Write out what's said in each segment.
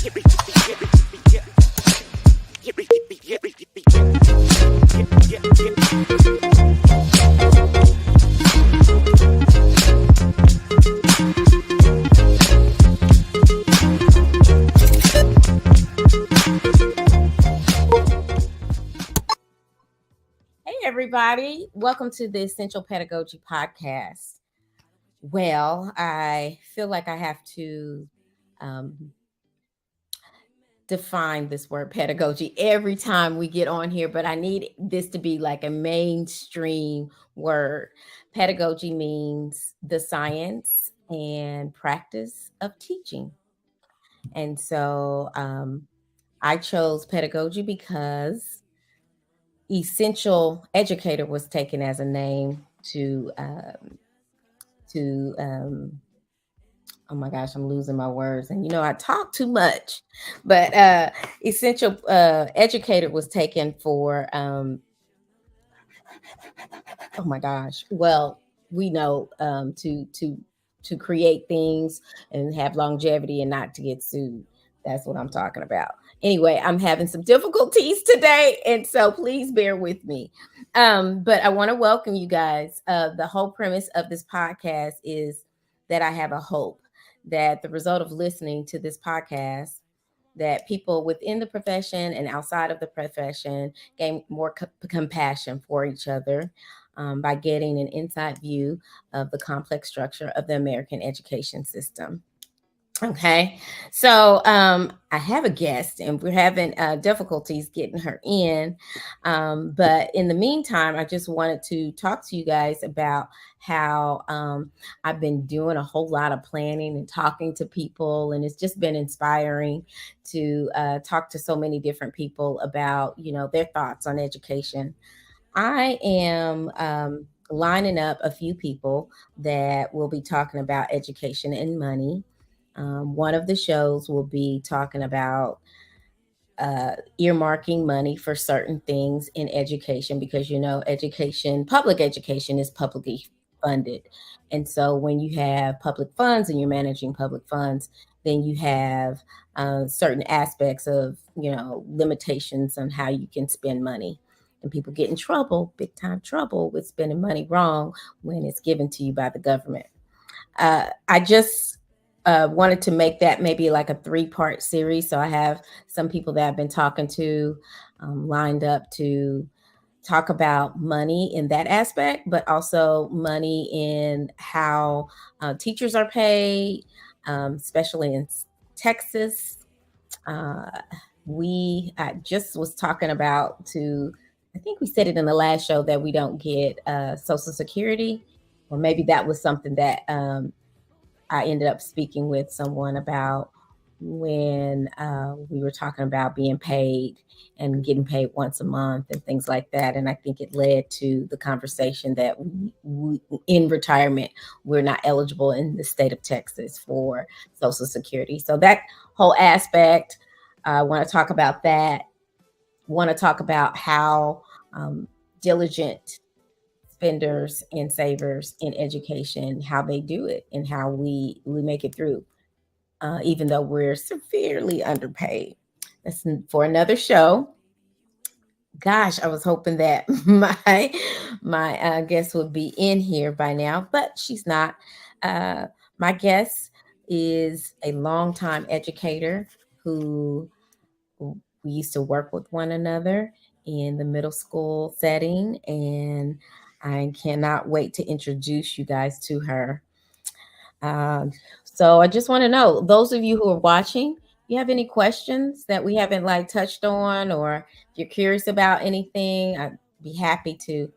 Everybody. Welcome to the Essential Pedagogy Podcast. Well, I feel like I have to define this word pedagogy every time we get on here, but I need this to be like a mainstream word. Pedagogy means the science and practice of teaching. And so I chose pedagogy because Essential Educator was taken as a name to oh my gosh, I'm losing my words, and I talk too much, but Essential Educator was taken for oh my gosh, well, we know to create things and have longevity and not to get sued. That's what I'm talking about. Anyway, I'm having some difficulties today, and so please bear with me. But I want to welcome you guys. The whole premise of this podcast is that I have a hope that the result of listening to this podcast, that people within the profession and outside of the profession gain more compassion for each other by getting an inside view of the complex structure of the American education system. Okay, so I have a guest, and we're having difficulties getting her in. But in the meantime, I just wanted to talk to you guys about how I've been doing a whole lot of planning and talking to people, and it's just been inspiring to talk to so many different people about their thoughts on education. I am lining up a few people that will be talking about education and money. One of the shows will be talking about earmarking money for certain things in education because, public education is publicly funded. And so when you have public funds and you're managing public funds, then you have certain aspects of, limitations on how you can spend money. And people get in trouble, big time trouble with spending money wrong when it's given to you by the government. I just wanted to make that maybe like a 3-part series. So I have some people that I've been talking to lined up to talk about money in that aspect, but also money in how teachers are paid, especially in Texas. I just was talking about I think we said it in the last show that we don't get Social Security, or maybe that was something that I ended up speaking with someone about when we were talking about being paid and getting paid once a month and things like that. And I think it led to the conversation that we, in retirement, we're not eligible in the state of Texas for Social Security. So that whole aspect, I want to talk about that. Want to talk about how diligent spenders and savers in education, how they do it and how we make it through, even though we're severely underpaid. That's for another show. Gosh, I was hoping that my guest would be in here by now, but she's not. My guest is a longtime educator who we used to work with one another in the middle school setting, and I cannot wait to introduce you guys to her. So I just want to know, those of you who are watching, you have any questions that we haven't touched on, or if you're curious about anything, I'd be happy to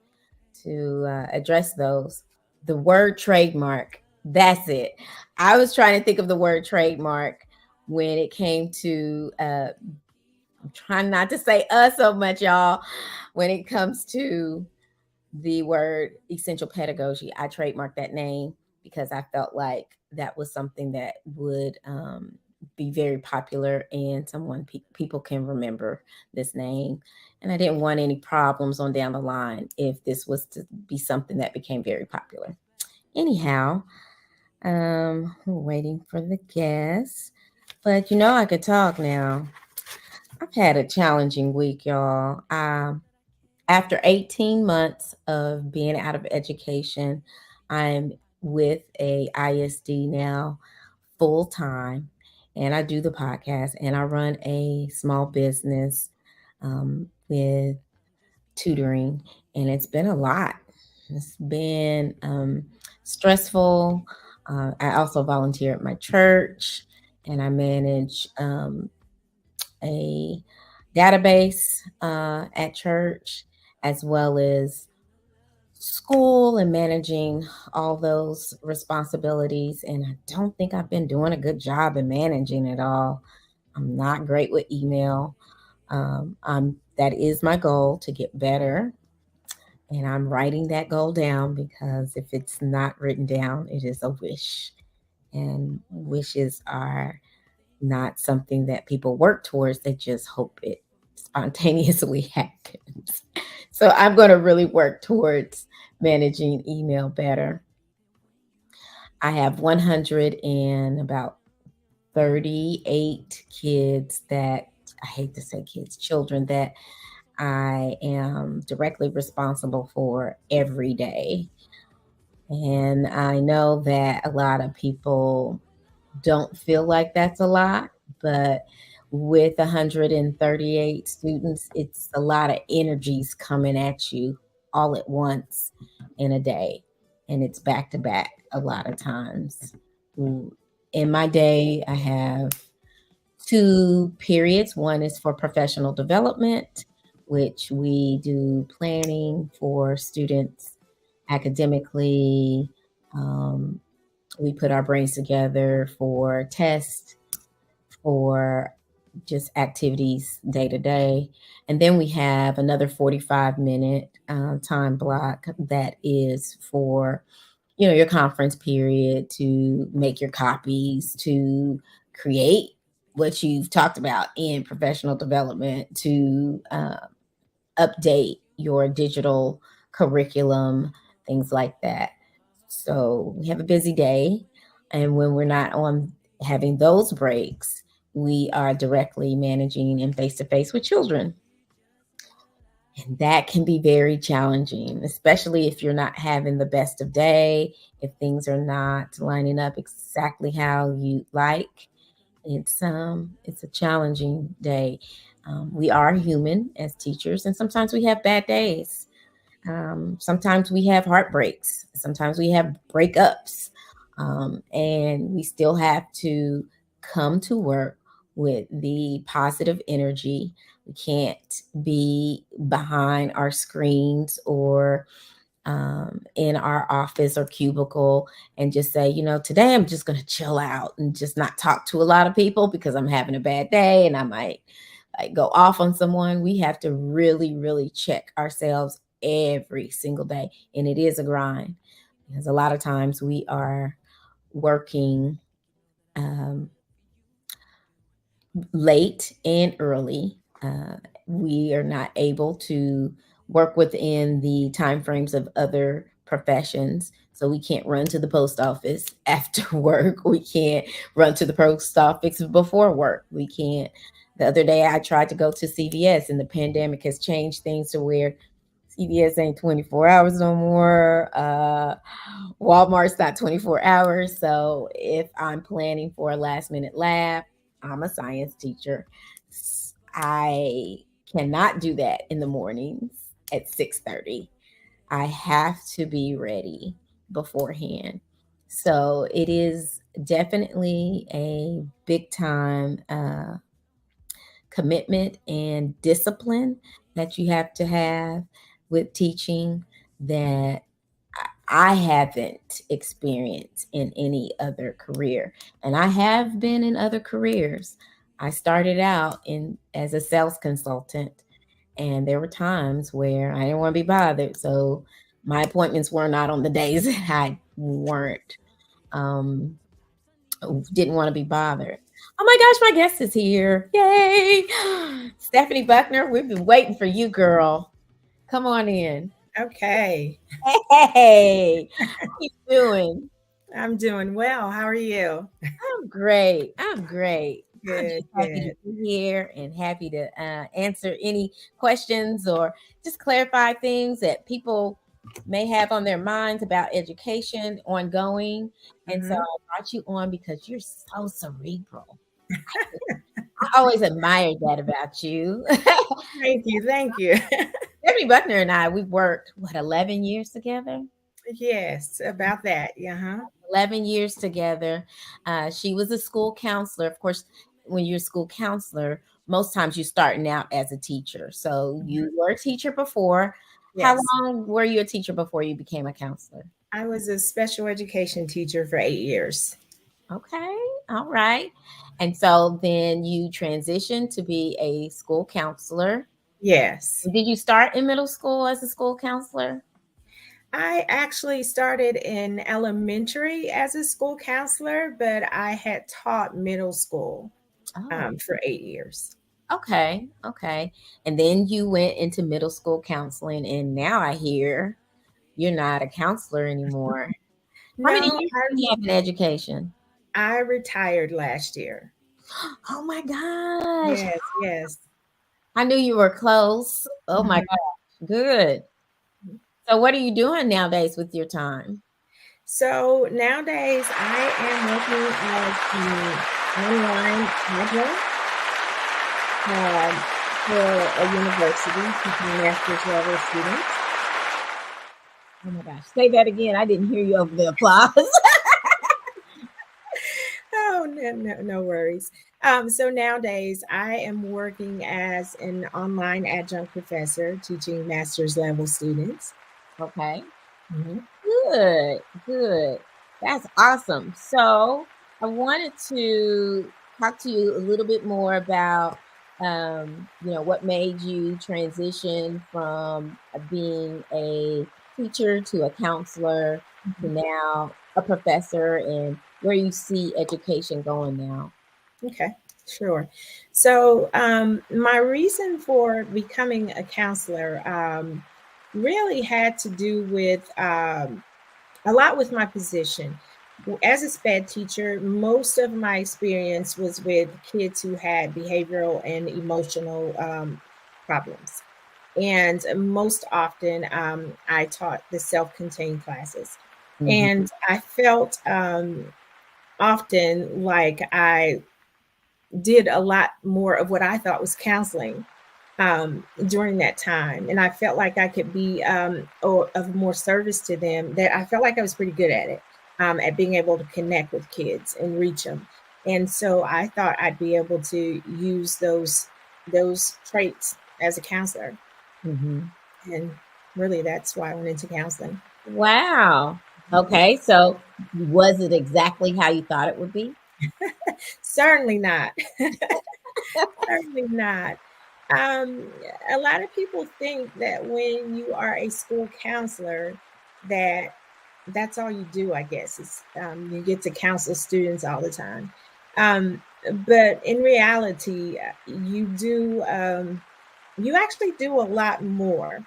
address those. The word trademark, that's it. I was trying to think of the word trademark when it came to I'm trying not to say so much, y'all. When it comes to the word essential pedagogy, I trademarked that name because I felt like that was something that would be very popular and people can remember this name. And I didn't want any problems on down the line if this was to be something that became very popular. Anyhow, we're waiting for the guests. But I could talk now. I've had a challenging week, y'all. After 18 months of being out of education, I'm with a ISD now full time, and I do the podcast and I run a small business with tutoring, and it's been a lot. It's been stressful. I also volunteer at my church, and I manage a database at church, as well as school and managing all those responsibilities. And I don't think I've been doing a good job in managing it all. I'm not great with email. That is my goal, to get better. And I'm writing that goal down, because if it's not written down, it is a wish. And wishes are not something that people work towards, they just hope it spontaneously happens. So I'm going to really work towards managing email better. I have 100 and about 38 kids that, I hate to say kids, children that I am directly responsible for every day. And I know that a lot of people don't feel like that's a lot, but with 138 students, it's a lot of energies coming at you all at once in a day. And it's back to back a lot of times. In my day, I have two periods. One is for professional development, which we do planning for students academically. Um, we put our brains together for tests, for just activities day to day. And then we have another 45-minute time block that is for, your conference period, to make your copies, to create what you've talked about in professional development, to update your digital curriculum, things like that. So we have a busy day. And when we're not on having those breaks, we are directly managing and face to face with children. And that can be very challenging, especially if you're not having the best of day, if things are not lining up exactly how you like. It's a challenging day. We are human as teachers, and sometimes we have bad days. Sometimes we have heartbreaks. Sometimes we have breakups. And we still have to come to work with the positive energy. We can't be behind our screens or in our office or cubicle and just say, today I'm just going to chill out and just not talk to a lot of people because I'm having a bad day and I might like go off on someone. We have to really, really check ourselves every single day. And it is a grind, because a lot of times we are working um, late and early. We are not able to work within the time frames of other professions. So we can't run to the post office after work. We can't run to the post office before work. We can't. The other day I tried to go to CVS, and the pandemic has changed things to where CVS ain't 24 hours no more. Walmart's not 24 hours. So if I'm planning for a last minute lab, I'm a science teacher. I cannot do that in the mornings at 6:30. I have to be ready beforehand. So it is definitely a big time commitment and discipline that you have to have with teaching that I haven't experienced in any other career. And I have been in other careers. I started out in as a sales consultant, and there were times where I didn't want to be bothered. So my appointments were not on the days that I weren't um didn't want to be bothered. Oh my gosh, my guest is here. Yay. Stephanie Buckner, we've been waiting for you, girl. Come on in. Okay. Hey, how you doing? I'm doing well. How are you? I'm great. I'm great. I'm just Good, happy to good. be here and happy to answer any questions or just clarify things that people may have on their minds about education ongoing. And so Mhm. I brought you on because you're so cerebral. I always admired that about you. Thank you, thank you. Debbie Buckner and I, we've worked, what, 11 years together? Yes, about that, uh-huh. 11 years together. She was a school counselor. Of course, when you're a school counselor, most times you're starting out as a teacher. So Mhm. you were a teacher before. How Yes. long were you a teacher before you became a counselor? I was a special education teacher for 8 years. Okay, all right. And so then you transitioned to be a school counselor. Yes. Did you start in middle school as a school counselor? I actually started in elementary as a school counselor, but I had taught middle school Oh, for 8 years. okay, okay. And then you went into middle school counseling, and now I hear you're not a counselor anymore. How many No, years do you have in education? I retired last year. Oh my gosh. Yes, yes. I knew you were close. Oh my Mhm. gosh. Good. So what are you doing nowadays with your time? So nowadays, I am working as an online adjunct um, for a university teaching master's level students. Oh my gosh. Say that again. I didn't hear you over the applause. Oh, no, no, no worries. So nowadays, I am working as an online adjunct professor teaching master's level students. Okay. Mhm. Good. Good. That's awesome. So I wanted to talk to you a little bit more about what made you transition from being a teacher to a counselor to Mhm. now a professor, and where you see education going now. Okay, sure. So, my reason for becoming a counselor really had to do with a lot with my position. As a SPED teacher, most of my experience was with kids who had behavioral and emotional problems. And most often, I taught the self contained classes. Mhm. And I felt often like I did a lot more of what I thought was counseling during that time. And I felt like I could be of more service to them, that I felt like I was pretty good at being able to connect with kids and reach them. And so I thought I'd be able to use those traits as a counselor. Mhm. And really, that's why I went into counseling. Wow. Okay, so was it exactly how you thought it would be? Certainly not. Certainly not. Um, a lot of people think that when you are a school counselor, that that's all you do, I guess, is you get to counsel students all the time. But in reality, you actually do a lot more.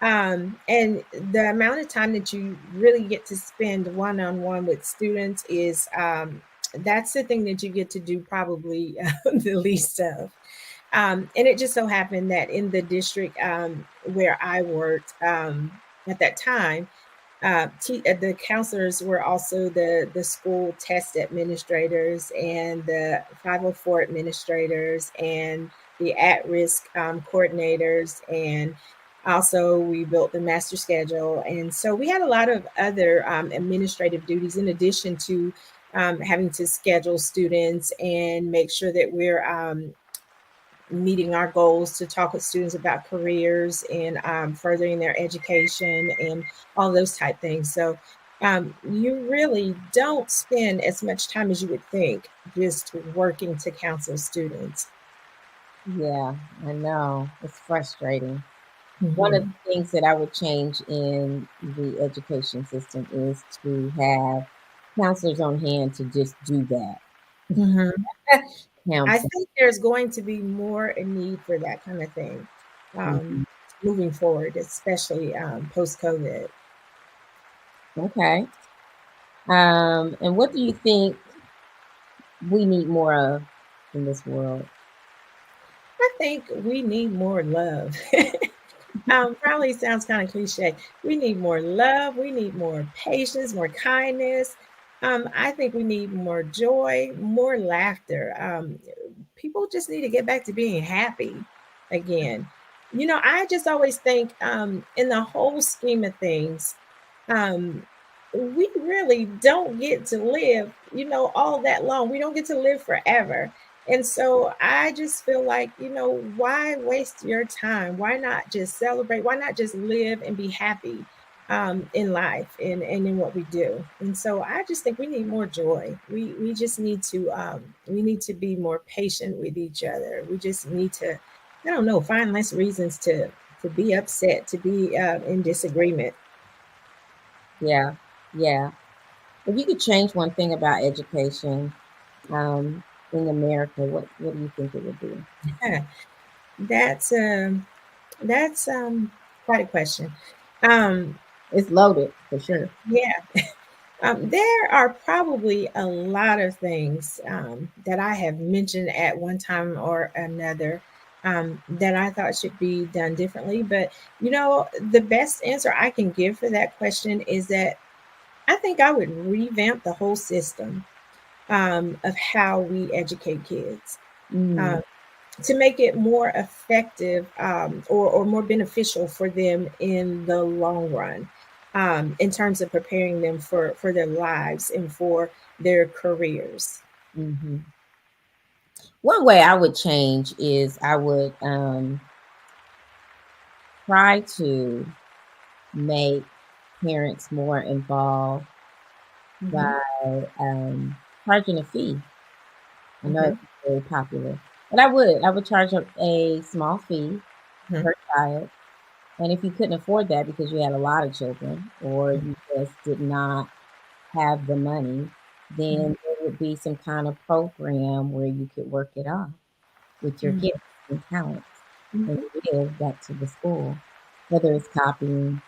And the amount of time that you really get to spend one on one with students is that's the thing that you get to do probably the least of. And it just so happened that in the district where I worked at that time, the counselors were also the school test administrators and the 504 administrators and the at-risk coordinators, and also we built the master schedule. And so we had a lot of other administrative duties in addition to having to schedule students and make sure that we're meeting our goals to talk with students about careers and furthering their education and all those type things. So you really don't spend as much time as you would think just working to counsel students. Yeah, I know. It's frustrating. One of Hmm. the things that I would change in the education system is to have counselors on hand to just do that. Hmm. I Counsel. think there's going to be more a need for that kind of thing Mhm. moving forward, especially post COVID. Okay. And what do you think we need more of? in this world? I think we need more love. Probably sounds kind of cliche. We need more love. We need more patience, more kindness. I think we need more joy, more laughter. People just need to get back to being happy again. I just always think, in the whole scheme of things, um, we really don't get to live, all that long. We don't get to live forever. And so I just feel like, why waste your time? Why not just celebrate? Why not just live and be happy, in life and in what we do? And so I just think we need more joy. We just need to, we need to be more patient with each other. We just need to, I don't know, find less reasons to be upset, to be, in disagreement. Yeah, yeah. If you could change one thing about education in America, what do you think it would be? That's quite a question. Um, It's loaded for sure. yeah, there are probably a lot of things, that I have mentioned at one time or another, that I thought should be done differently. But the best answer I can give for that question is that I think I would revamp the whole system, of how we educate kids. Mm, Um, to make it more effective, or more beneficial for them in the long run, in terms of preparing them for their lives and for their careers. hmm. One way I would change is I would try to make parents more involved Hmm. by charging a fee. I know Hmm. it's very popular, but I would charge a small fee Hmm. per child. And if you couldn't afford that because you had a lot of children or you just did not have the money, then there would be some kind of program where you could work it off with your Hmm. gifts and talents and Hmm. give back to the school, whether it's copying,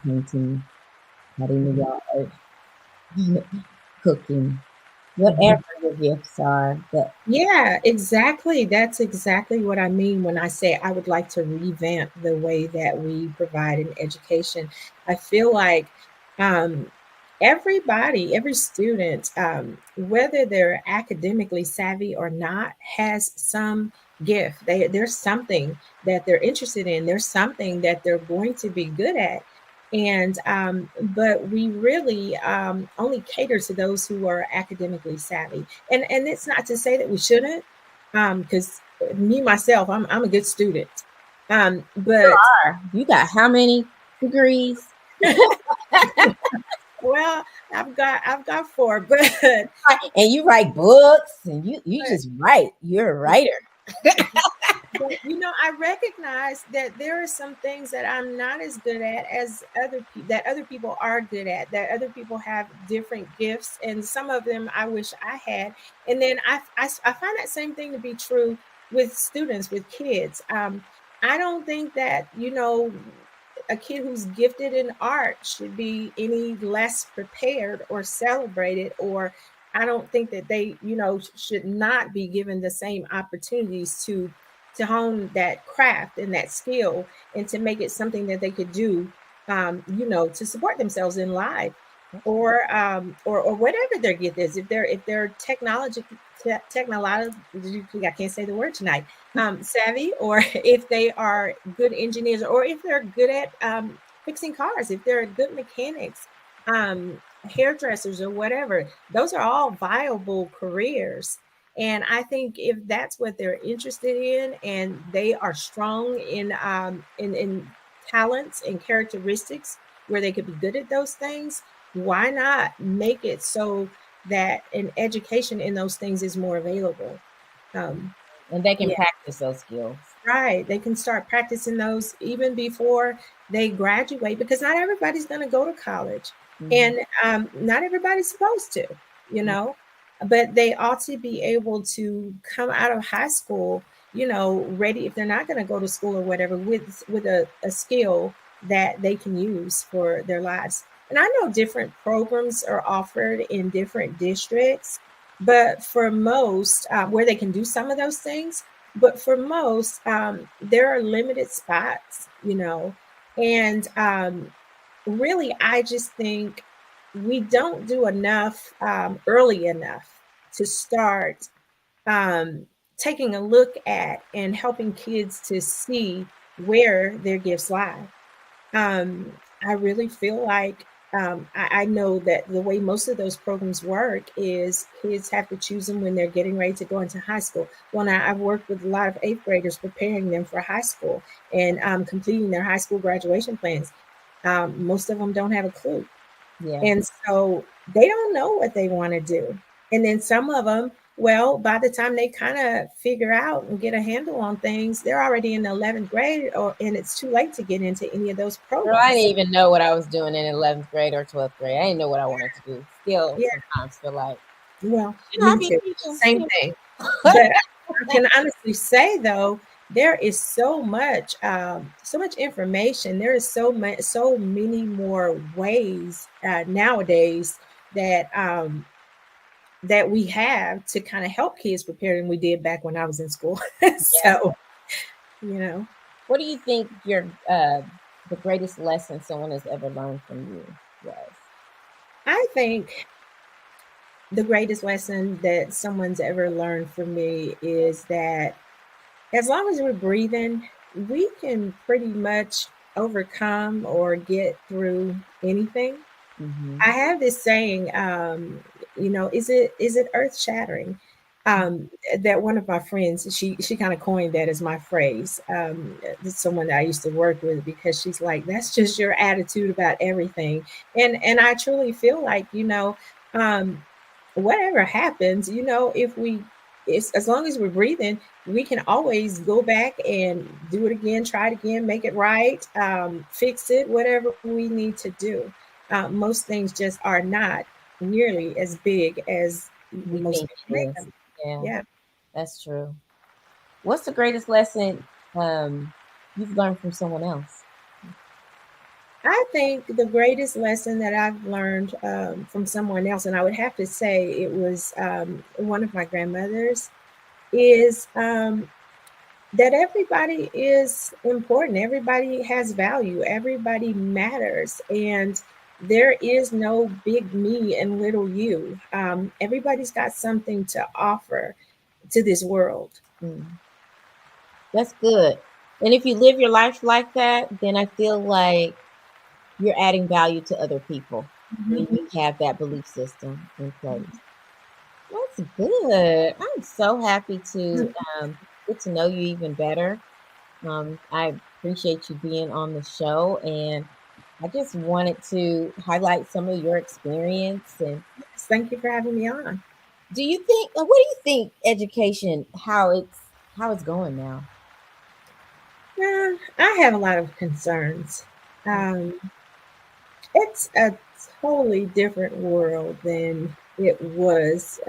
painting, cutting the yard, cooking, whatever Hmm. your gifts are. That Yeah, exactly. That's exactly what I mean when I say I would like to revamp the way that we provide an education. I feel like, um, everybody, every student, whether they're academically savvy or not, has some gift. There's something that they're interested in. There's something that they're going to be good at. And but we really, only cater to those who are academically savvy, and it's not to say that we shouldn't, because me myself, I'm a good student, but you got how many degrees? well, I've got four, but And you write books and you just write. You're a but writer. But I recognize that there are some things that I'm not as good at as that other people are good at. That other people have different gifts, and some of them I wish I had. And then I find that same thing to be true with students, with kids. I don't think that a kid who's gifted in art should be any less prepared or celebrated, or I don't think that they should not be given the same opportunities to hone that craft and that skill, and to make it something that they could do, to support themselves in life, or whatever their gift is. If they're technologically, I can't say the word tonight, savvy, or if they are good engineers, or if they're good at, fixing cars, if they're good mechanics, hairdressers, or whatever. Those are all viable careers. And I think if that's what they're interested in, and they are strong in talents and characteristics where they could be good at those things, why not make it so that an education in those things is more available? Um, And they can yeah, practice those skills. right. They can start practicing those even before they graduate, because not everybody's going to go to college, Mhm. and not everybody's supposed to, you know, but they ought to be able to come out of high school, ready, if they're not going to go to school or whatever, with a skill that they can use for their lives. And I know different programs are offered in different districts. But for most, where they can do some of those things, but for most, there are limited spots, and really, I just think we don't do enough early enough to start um, taking a look at and helping kids to see where their gifts lie. I really feel like I know that the way most of those programs work is kids have to choose them when they're getting ready to go into high school. Well, now I've worked with a lot of eighth graders preparing them for high school and completing their high school graduation plans. Most of them don't have a clue. Yeah. And so they don't know what they want to do. And then some of them, well, by the time they kind of figure out and get a handle on things, they're already in the 11th grade, and it's too late to get into any of those Girl, I programs. didn't even know what I was doing in 11th grade or 12th grade. I didn't know what I wanted to do. Still, Yeah, sometimes feel like, well, should I me be too. teaching? Same thing. But I can honestly say though, there is so much information. There is so many more ways nowadays that that we have to kind of help kids prepare than we did back when I was in school. Yeah. So, you know, What do you think the greatest lesson someone has ever learned from you was? I think the greatest lesson that someone's ever learned from me is that as long as we're breathing, we can pretty much overcome or get through anything. Mm-hmm. I have this saying, is it earth shattering? That one of my friends, she kind of coined that as my phrase. It's someone that I used to work with because she's like, that's just your attitude about everything, and I truly feel like um, whatever happens, if we, it's, as long as we're breathing, we can always go back and do it again, try it again, make it right, fix it, whatever we need to do. Most things just are not nearly as big as We most think people it make is. them. Yeah, Yeah. that's true. What's the greatest lesson you've learned from someone else? I think the greatest lesson that I've learned from someone else, and I would have to say it was one of my grandmothers, is that everybody is important. Everybody has value. Everybody matters. And there is no big me and little you. Everybody's got something to offer to this world. Mm, that's good. And if you live your life like that, then I feel like you're adding value to other people when Mhm. you have that belief system in place. That's good. I'm so happy to get to know you even better. I appreciate you being on the show, and I just wanted to highlight some of your experience. And Thank you for having me on. do you think? What do you think education? How it's going now? I have a lot of concerns. Um, it's a totally different world than it was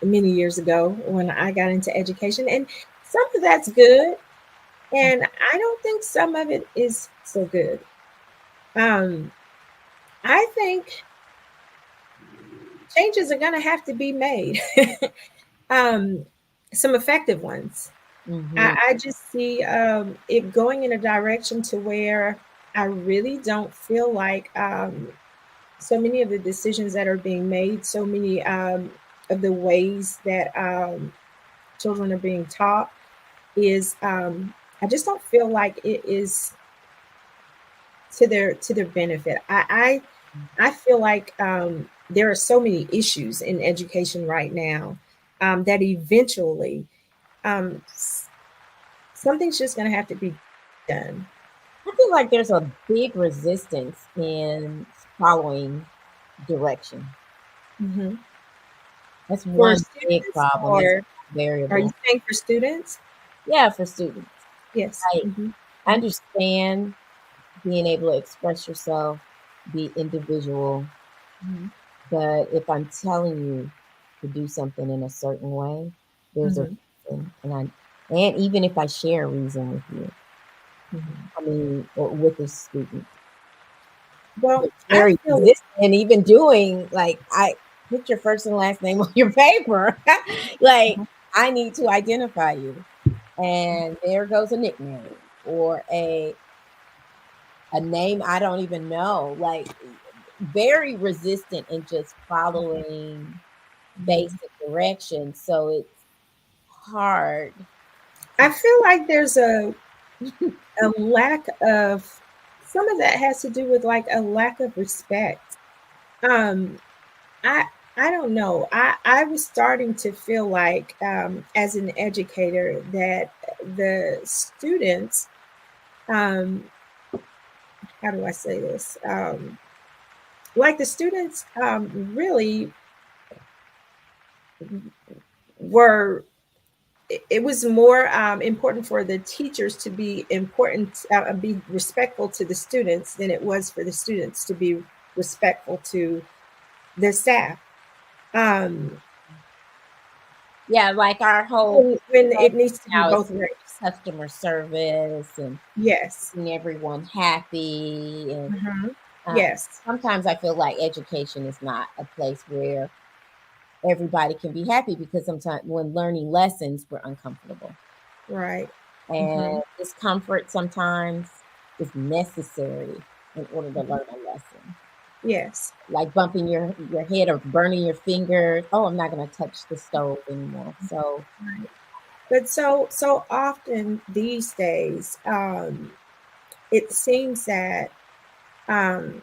many years ago when I got into education. And some of that's good. And I don't think some of it is so good. Um, I think changes are going to have to be made, um, some effective ones. Mm-hmm. I just see it going in a direction to where I really don't feel like so many of the decisions that are being made, so many of the ways that children are being taught is I just don't feel like it is to their benefit. I feel like there are so many issues in education right now that eventually um, something's just going to have to be done. I feel like there's a big resistance in following direction. Hmm. That's For one big students, problem. That's or one are you variable. saying for students? Yeah, for students. Yes. I Hmm. understand being able to express yourself, be individual. Hmm. But if I'm telling you to do something in a certain way, there's a Hmm. reason. And even if I share a reason with you, Hmm. I mean, or with the student, Well, but I very feel resistant, even doing like I. put your first and last name on your paper. Like, Mhm. I need to identify you. And there goes a nickname or a name I don't even know. Like, very resistant in just following Mhm. basic directions. So it's hard I to feel like there's a lack of, some of that has to do with like a lack of respect. Um, I I don't know. I was starting to feel like, as an educator, that the students, um, how do I say this? Like the students, really were. It was more important for the teachers to be important, be respectful to the students than it was for the students to be respectful to the staff. Um, yeah, like our whole when it focus needs to be now is both ways. customer service and Yes. keeping everyone happy. And Hmm. uh, Yes. sometimes I feel like education is not a place where everybody can be happy because sometimes when learning lessons, we're uncomfortable. Right. And Hmm. discomfort sometimes is necessary in order to Hmm. learn a lesson. Yes. Like bumping your head or burning your fingers. Oh, I'm not going to touch the stove anymore. So, Right. But so often these days, it seems that, um,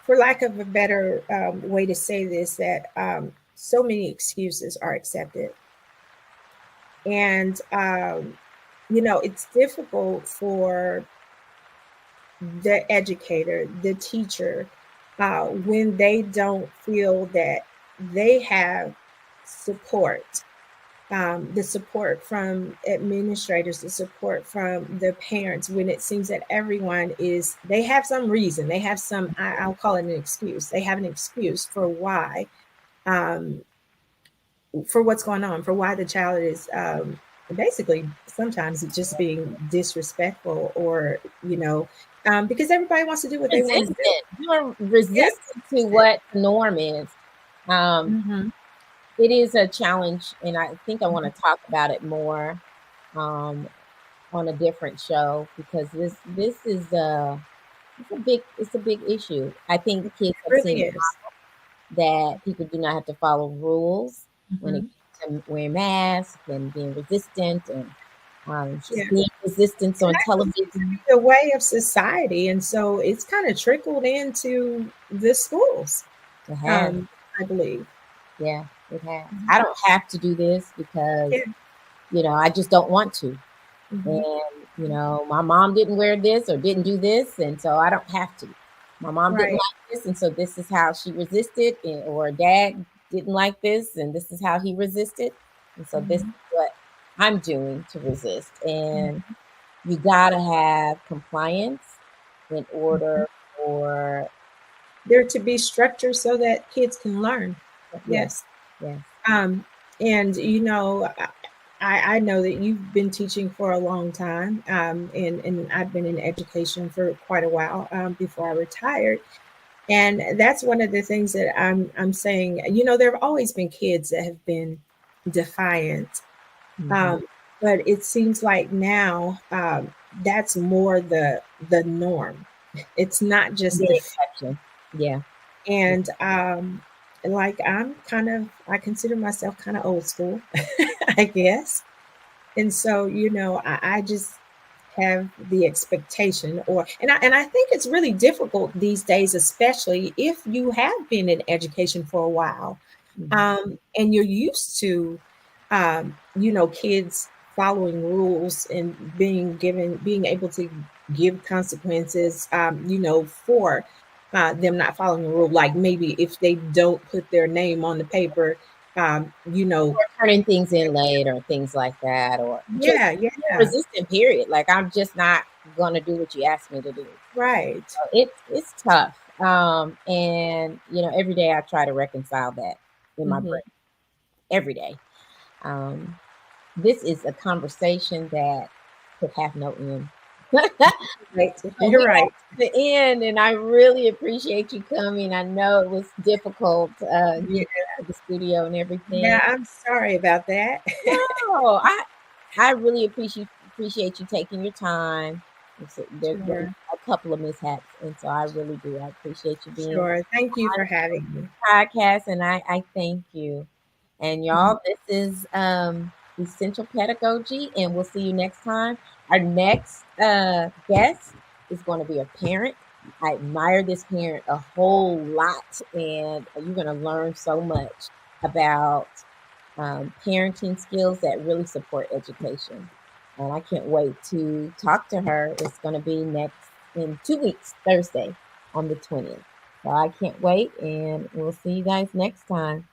for lack of a better way to say this, that so many excuses are accepted, and it's difficult for the educator, the teacher, when they don't feel that they have support, the support from administrators, the support from the parents, when it seems that everyone is, they have some reason, they have some, I'll call it an excuse. They have an excuse for why, um, for what's going on, for why the child is, basically sometimes just being disrespectful, or, because everybody wants to do what they want to do. resistant. You're Yeah. resistant to what the norm is. Um, Hmm. it is a challenge, and I think I want to talk about it more um, on a different show because this is it's a big issue. I think kids It have really seen is. that people do not have to follow rules when it Hmm. comes to wearing masks and being resistant and Yeah. seeing resistance And on that just seems to be television. the way of society. And so it's kind of trickled into the schools, It has, I believe. yeah, it has. Mhm. I don't have to do this because Yeah. I just don't want to. Hmm. And my mom didn't wear this or didn't do this, and so I don't have to. My mom didn't Right. like this, and so this is how she resisted. Or dad didn't like this, and this is how he resisted, and so this is Hmm. what I'm doing to resist. And Hmm. you gotta have compliance in order for There to be structure so that kids can learn. yes, Yes. yes. Um, and I know that you've been teaching for a long time, and I've been in education for quite a while, before I retired. And that's one of the things that I'm saying. There have always been kids that have been defiant, Hmm. um, but it seems like now, that's more the norm. It's not just The exception. Yeah, yeah. and like I consider myself kind of old school, I guess. And so, I just have the expectation, and I think it's really difficult these days, especially if you have been in education for a while, Mhm. and you're used to, kids following rules and being able to give consequences, for them not following a rule. Like maybe if they don't put their name on the paper, um, you know, Or turning things in late or things like that, or just yeah, being yeah, resistant, period. Like, I'm just not gonna do what you asked me to do. right. So it's tough. And every day I try to reconcile that in my Hmm. brain. Every day. Um, this is a conversation that could have no end. Right. But You're we right. have to end, and I really appreciate you coming. I know it was difficult Yeah, getting to the studio and everything. yeah, I'm sorry about that. No, I really appreciate you taking your time. There was Sure, a couple of mishaps, and so I really do. I appreciate you being sure. Thank you on for having me. the podcast, and I thank you. And Mhm. y'all, this is Essential Pedagogy, and we'll see you next time. Our next guest is going to be a parent. I admire this parent a whole lot, and you're going to learn so much about parenting skills that really support education. And I can't wait to talk to her. It's going to be next in 2 weeks, Thursday on the 20th. So I can't wait, and we'll see you guys next time.